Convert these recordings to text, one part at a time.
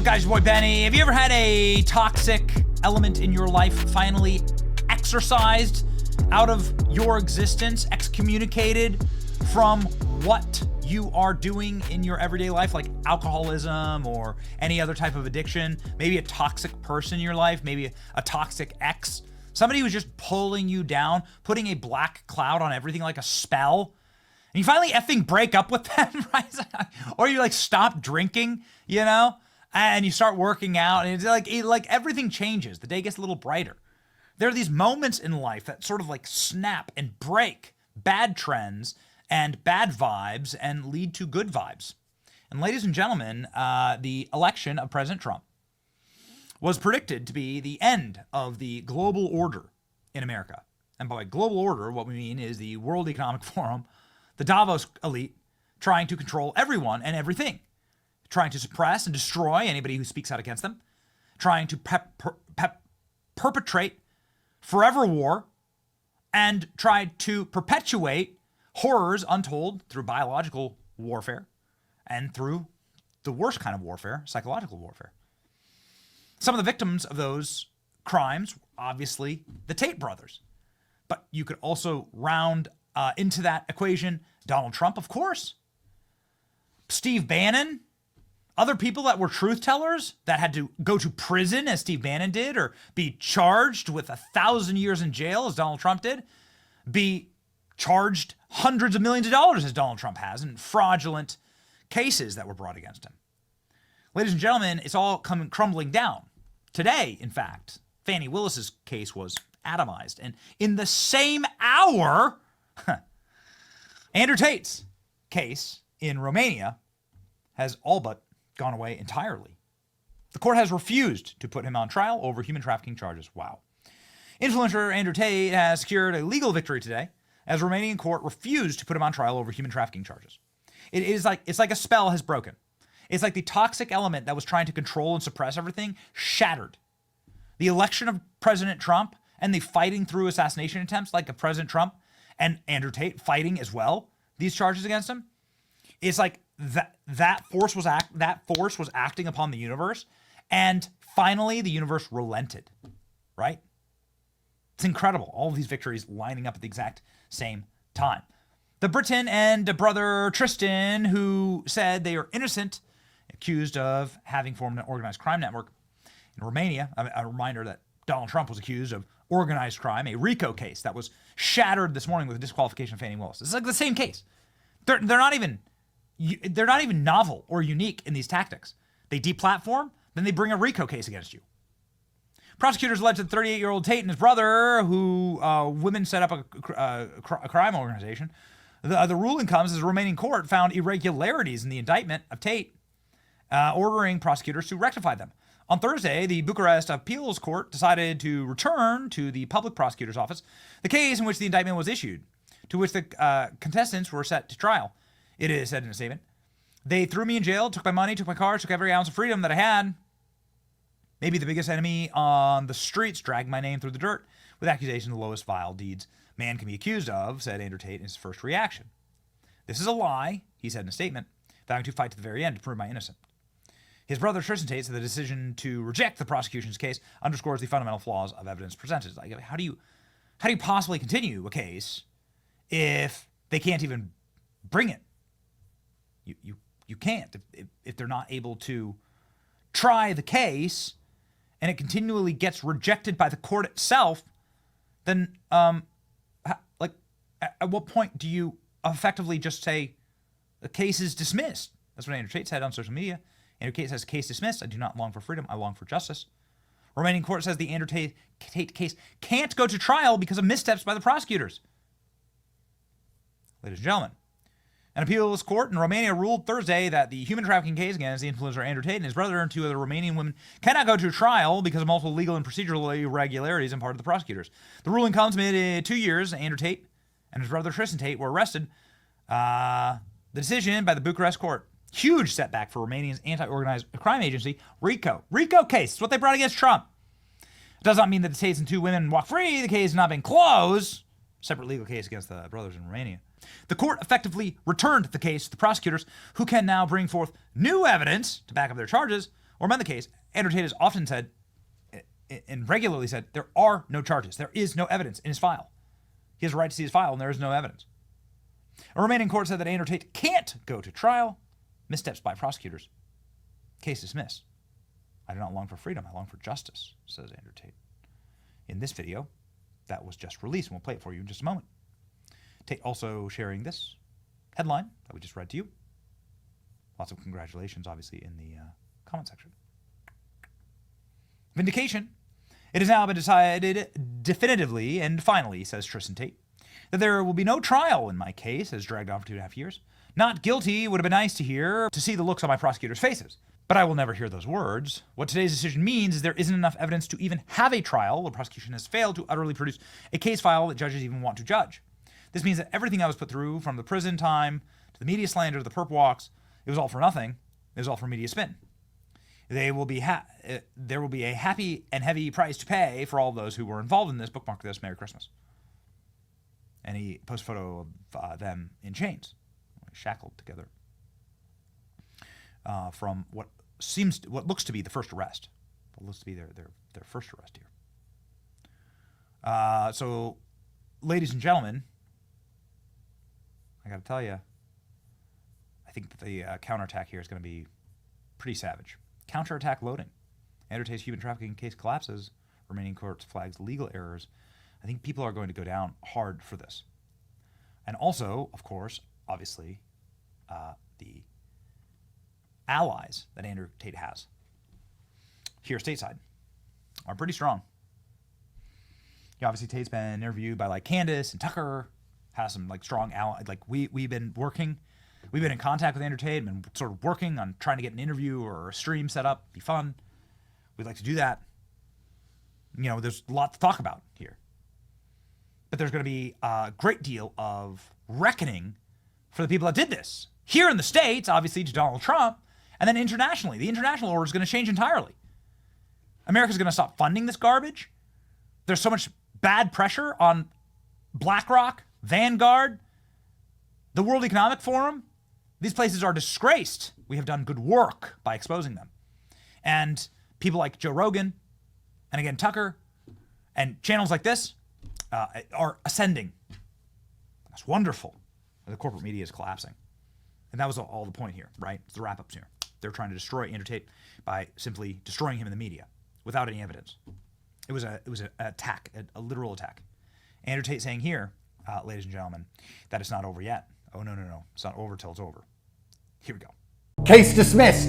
Guys, your boy Benny. Have you ever had a toxic element in your life finally exorcised out of your existence, excommunicated from what you are doing in your everyday life, like alcoholism or any other type of addiction? Maybe a toxic person in your life, maybe a toxic ex, somebody who's just pulling you down, putting a black cloud on everything like a spell. And you finally effing break up with them, right? Or you like stop drinking, you know? And you start working out, and it's like everything changes. The day gets a little brighter. There are these moments in life that sort of like snap and break bad trends and bad vibes and lead to good vibes. And ladies and gentlemen, the election of President Trump was predicted to be the end of the global order in America. And by global order, what we mean is the World Economic Forum, the Davos elite, trying to control everyone and everything. Trying to suppress and destroy anybody who speaks out against them, trying to perpetrate forever war, and try to perpetuate horrors untold through biological warfare and through the worst kind of warfare, psychological warfare. Some of the victims of those crimes, obviously, the Tate brothers. But you could also round into that equation Donald Trump, of course, Steve Bannon, other people that were truth tellers that had to go to prison as Steve Bannon did, or be charged with 1,000 years in jail as Donald Trump did, be charged hundreds of millions of dollars as Donald Trump has in fraudulent cases that were brought against him. Ladies and gentlemen, it's all coming crumbling down. Today, in fact, Fani Willis's case was atomized. And in the same hour, Andrew Tate's case in Romania has all but gone away entirely. The court has refused to put him on trial over human trafficking charges. Wow. Influencer Andrew Tate has secured a legal victory today as Romanian court refused to put him on trial over human trafficking charges. It's like a spell has broken. It's like the toxic element that was trying to control and suppress everything shattered. The election of President Trump and the fighting through assassination attempts like of President Trump and Andrew Tate fighting as well these charges against him. It's like that force was acting upon the universe, and finally the universe relented, right? It's incredible. All of these victories lining up at the exact same time. The Britain and brother Tristan, who said they are innocent, accused of having formed an organized crime network in Romania. A reminder that Donald Trump was accused of organized crime, a RICO case that was shattered this morning with the disqualification of Fani Willis. It's like the same case. They're not even novel or unique in these tactics. They deplatform, then they bring a RICO case against you. Prosecutors alleged that 38-year-old Tate and his brother, who women set up a crime organization. The ruling comes as the Romanian court found irregularities in the indictment of Tate, ordering prosecutors to rectify them. On Thursday, the Bucharest Appeals Court decided to return to the public prosecutor's office the case in which the indictment was issued, to which the contestants were set to trial. It is said in a statement, "They threw me in jail, took my money, took my car, took every ounce of freedom that I had. Maybe the biggest enemy on the streets dragged my name through the dirt with accusations of the lowest vile deeds man can be accused of," said Andrew Tate in his first reaction. "This is a lie," he said in a statement, "vowing to fight to the very end to prove my innocence." His brother Tristan Tate said the decision to reject the prosecution's case underscores the fundamental flaws of evidence presented. Like, how do you possibly continue a case if they can't even bring it? You can't. If they're not able to try the case and it continually gets rejected by the court itself, then at what point do you effectively just say the case is dismissed? That's what Andrew Tate said on social media. Andrew Tate says, "Case dismissed. I do not long for freedom. I long for justice." Romanian court says the Andrew Tate case can't go to trial because of missteps by the prosecutors. Ladies and gentlemen, an appeals court in Romania ruled Thursday that the human trafficking case against the influencer Andrew Tate and his brother and two other Romanian women cannot go to trial because of multiple legal and procedural irregularities on part of the prosecutors. The ruling comes amid 2 years Andrew Tate and his brother Tristan Tate were arrested. The decision by the Bucharest court, huge setback for Romania's anti-organized crime agency, RICO. RICO case, it's what they brought against Trump. It does not mean that the Tates and two women walk free. The case has not been closed. Separate legal case against the brothers in Romania. The court effectively returned the case to the prosecutors, who can now bring forth new evidence to back up their charges, or amend the case, Andrew Tate has often said and regularly said there are no charges. There is no evidence in his file. He has a right to see his file, and there is no evidence. A remaining court said that Andrew Tate can't go to trial. Missteps by prosecutors. Case dismissed. I do not long for freedom. I long for justice, says Andrew Tate. In this video, that was just released, and we'll play it for you in just a moment. Tate also sharing this headline that we just read to you. Lots of congratulations, obviously, in the comment section. Vindication. It has now been decided definitively and finally, says Tristan Tate, that there will be no trial in my case, as dragged on for 2.5 years. Not guilty would have been nice to hear, to see the looks on my prosecutors' faces. But I will never hear those words. What today's decision means is there isn't enough evidence to even have a trial. The prosecution has failed to utterly produce a case file that judges even want to judge. This means that everything I was put through, from the prison time to the media slander to the perp walks, it was all for nothing. It was all for media spin. There will be a happy and heavy price to pay for all those who were involved in this. Bookmark this. Merry Christmas. And he posts a photo of them in chains, shackled together, from what looks to be the first arrest. What looks to be their first arrest here. So, ladies and gentlemen, I got to tell you, I think that the counterattack here is going to be pretty savage. Counterattack loading. Andrew Tate's human trafficking case collapses. Remaining court flags legal errors. I think people are going to go down hard for this. And also, of course, obviously, the allies that Andrew Tate has here stateside are pretty strong. Yeah, obviously, Tate's been interviewed by like Candace and Tucker, has some like strong allies. Like we've been in contact with Andrew Tate and been sort of working on trying to get an interview or a stream set up. Be fun. We'd like to do that. You know, there's a lot to talk about here. But there's going to be a great deal of reckoning for the people that did this. Here in the States, obviously, to Donald Trump, and then internationally. The international order is going to change entirely. America's going to stop funding this garbage. There's so much bad pressure on BlackRock, Vanguard, the World Economic Forum. These places are disgraced. We have done good work by exposing them. And people like Joe Rogan, and again, Tucker, and channels like this are ascending. That's wonderful. The corporate media is collapsing. And that was all the point here, right? It's the wrap-ups here. They're trying to destroy Andrew Tate by simply destroying him in the media without any evidence. It was an attack, a literal attack. Andrew Tate saying here, ladies and gentlemen, that it's not over yet. Oh, no. It's not over till it's over. Here we go. Case dismissed.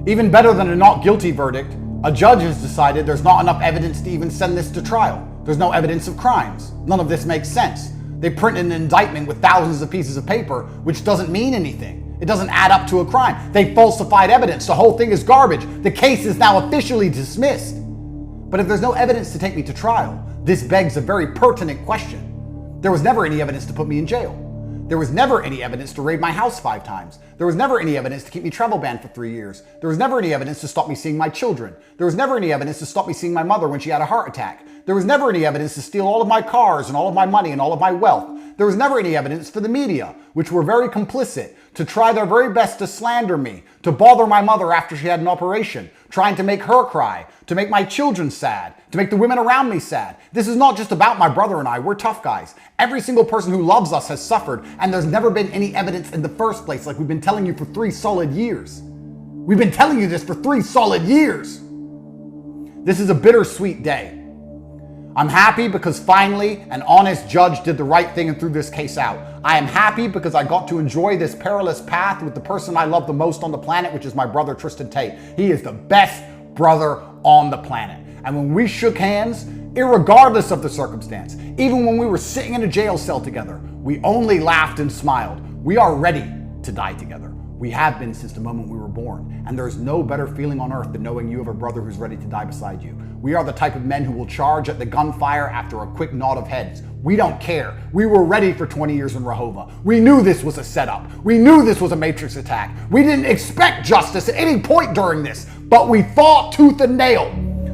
Even better than a not guilty verdict, a judge has decided there's not enough evidence to even send this to trial. There's no evidence of crimes. None of this makes sense. They printed an indictment with thousands of pieces of paper, which doesn't mean anything. It doesn't add up to a crime. They falsified evidence. The whole thing is garbage. The case is now officially dismissed. But if there's no evidence to take me to trial, this begs a very pertinent question. There was never any evidence to put me in jail. There was never any evidence to raid my house 5 times. There was never any evidence to keep me travel banned for 3 years. There was never any evidence to stop me seeing my children. There was never any evidence to stop me seeing my mother when she had a heart attack. There was never any evidence to steal all of my cars and all of my money and all of my wealth. There was never any evidence for the media, which were very complicit, to try their very best to slander me, to bother my mother after she had an operation, trying to make her cry, to make my children sad, to make the women around me sad. This is not just about my brother and I. We're tough guys. Every single person who loves us has suffered, and there's never been any evidence in the first place, like we've been telling you for 3 solid years. We've been telling you this for 3 solid years. This is a bittersweet day. I'm happy because finally an honest judge did the right thing and threw this case out. I am happy because I got to enjoy this perilous path with the person I love the most on the planet, which is my brother Tristan Tate. He is the best brother on the planet. And when we shook hands, irregardless of the circumstance, even when we were sitting in a jail cell together, we only laughed and smiled. We are ready to die together. We have been since the moment we were born. And there is no better feeling on earth than knowing you have a brother who's ready to die beside you. We are the type of men who will charge at the gunfire after a quick nod of heads. We don't care. We were ready for 20 years in Rehovot. We knew this was a setup. We knew this was a matrix attack. We didn't expect justice at any point during this, but we fought tooth and nail.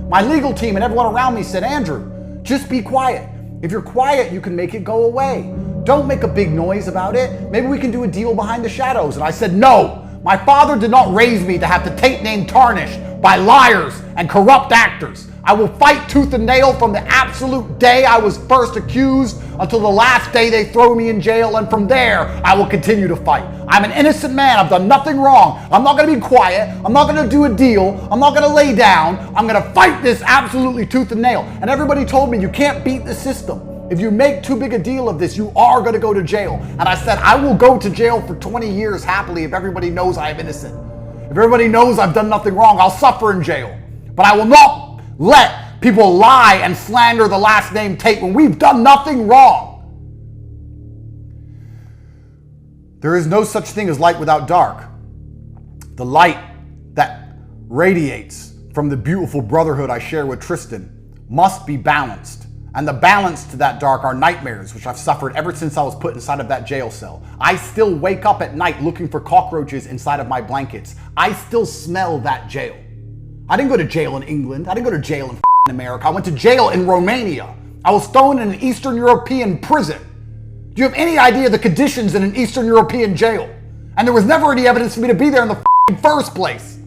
My legal team and everyone around me said, Andrew, just be quiet. If you're quiet, you can make it go away. Don't make a big noise about it. Maybe we can do a deal behind the shadows. And I said, no. My father did not raise me to have the Tate name tarnished by liars and corrupt actors. I will fight tooth and nail from the absolute day I was first accused until the last day they throw me in jail, and from there, I will continue to fight. I'm an innocent man. I've done nothing wrong. I'm not going to be quiet. I'm not going to do a deal. I'm not going to lay down. I'm going to fight this absolutely tooth and nail. And everybody told me, you can't beat the system. If you make too big a deal of this, you are going to go to jail. And I said, I will go to jail for 20 years happily if everybody knows I am innocent. If everybody knows I've done nothing wrong, I'll suffer in jail. But I will not let people lie and slander the last name Tate when we've done nothing wrong. There is no such thing as light without dark. The light that radiates from the beautiful brotherhood I share with Tristan must be balanced. And the balance to that dark are nightmares, which I've suffered ever since I was put inside of that jail cell. I still wake up at night looking for cockroaches inside of my blankets. I still smell that jail. I didn't go to jail in England. I didn't go to jail in America. I went to jail in Romania. I was thrown in an Eastern European prison. Do you have any idea the conditions in an Eastern European jail? And there was never any evidence for me to be there in the first place.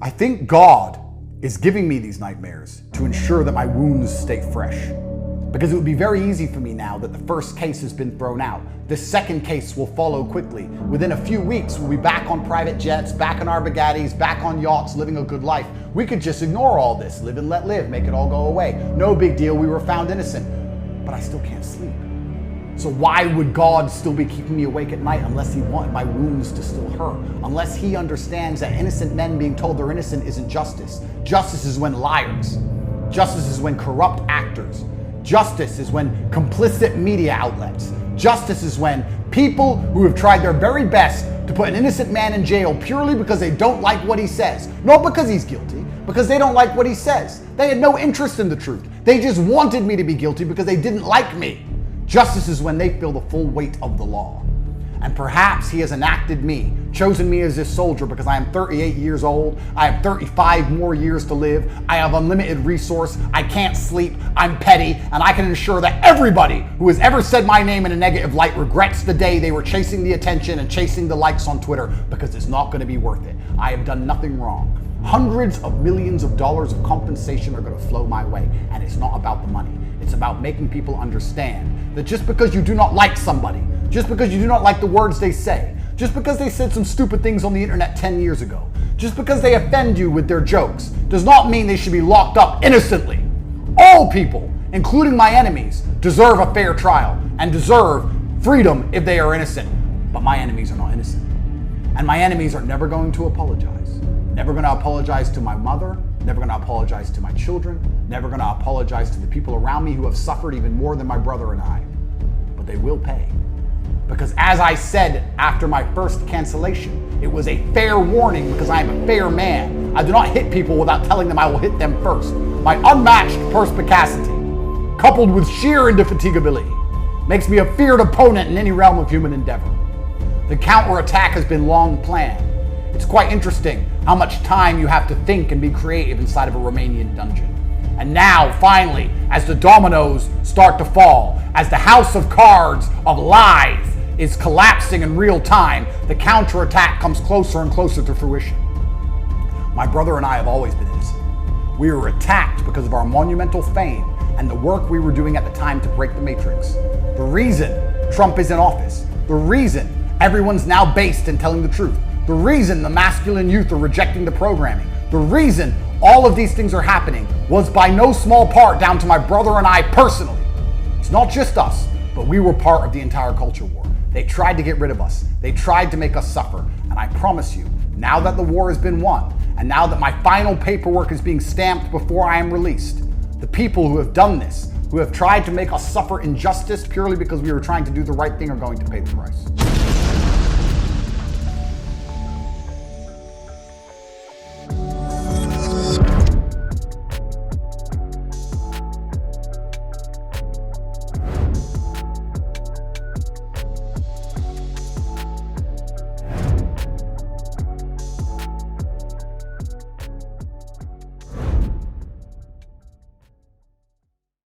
I think God is giving me these nightmares to ensure that my wounds stay fresh. Because it would be very easy for me now that the first case has been thrown out. The second case will follow quickly. Within a few weeks, we'll be back on private jets, back on our Bugattis, back on yachts, living a good life. We could just ignore all this, live and let live, make it all go away. No big deal, we were found innocent. But I still can't sleep. So why would God still be keeping me awake at night unless he wanted my wounds to still hurt? Unless he understands that innocent men being told they're innocent isn't justice. Justice is when liars. Justice is when corrupt actors. Justice is when complicit media outlets. Justice is when people who have tried their very best to put an innocent man in jail purely because they don't like what he says. Not because he's guilty, because they don't like what he says. They had no interest in the truth. They just wanted me to be guilty because they didn't like me. Justice is when they feel the full weight of the law. And perhaps he has enacted me, chosen me as his soldier because I am 38 years old. I have 35 more years to live. I have unlimited resource. I can't sleep. I'm petty. And I can ensure that everybody who has ever said my name in a negative light regrets the day they were chasing the attention and chasing the likes on Twitter, because it's not going to be worth it. I have done nothing wrong. Hundreds of millions of dollars of compensation are going to flow my way. And it's not about the money. It's about making people understand that just because you do not like somebody, just because you do not like the words they say, just because they said some stupid things on the internet 10 years ago, just because they offend you with their jokes, does not mean they should be locked up innocently. All people, including my enemies, deserve a fair trial and deserve freedom if they are innocent. But my enemies are not innocent. And my enemies are never going to apologize. Never going to apologize to my mother, never going to apologize to my children, never going to apologize to the people around me who have suffered even more than my brother and I. But they will pay. Because as I said after my first cancellation, it was a fair warning because I am a fair man. I do not hit people without telling them I will hit them first. My unmatched perspicacity, coupled with sheer indefatigability, makes me a feared opponent in any realm of human endeavor. The counterattack has been long planned. It's quite interesting how much time you have to think and be creative inside of a Romanian dungeon. And now, finally, as the dominoes start to fall, as the house of cards of lies is collapsing in real time, the counterattack comes closer and closer to fruition. My brother and I have always been innocent. We were attacked because of our monumental fame and the work we were doing at the time to break the matrix. The reason Trump is in office, the reason everyone's now based in telling the truth, the reason the masculine youth are rejecting the programming, the reason all of these things are happening was by no small part down to my brother and I personally. It's not just us, but we were part of the entire culture war. They tried to get rid of us. They tried to make us suffer. And I promise you, now that the war has been won, and now that my final paperwork is being stamped before I am released, the people who have done this, who have tried to make us suffer injustice purely because we were trying to do the right thing, are going to pay the price.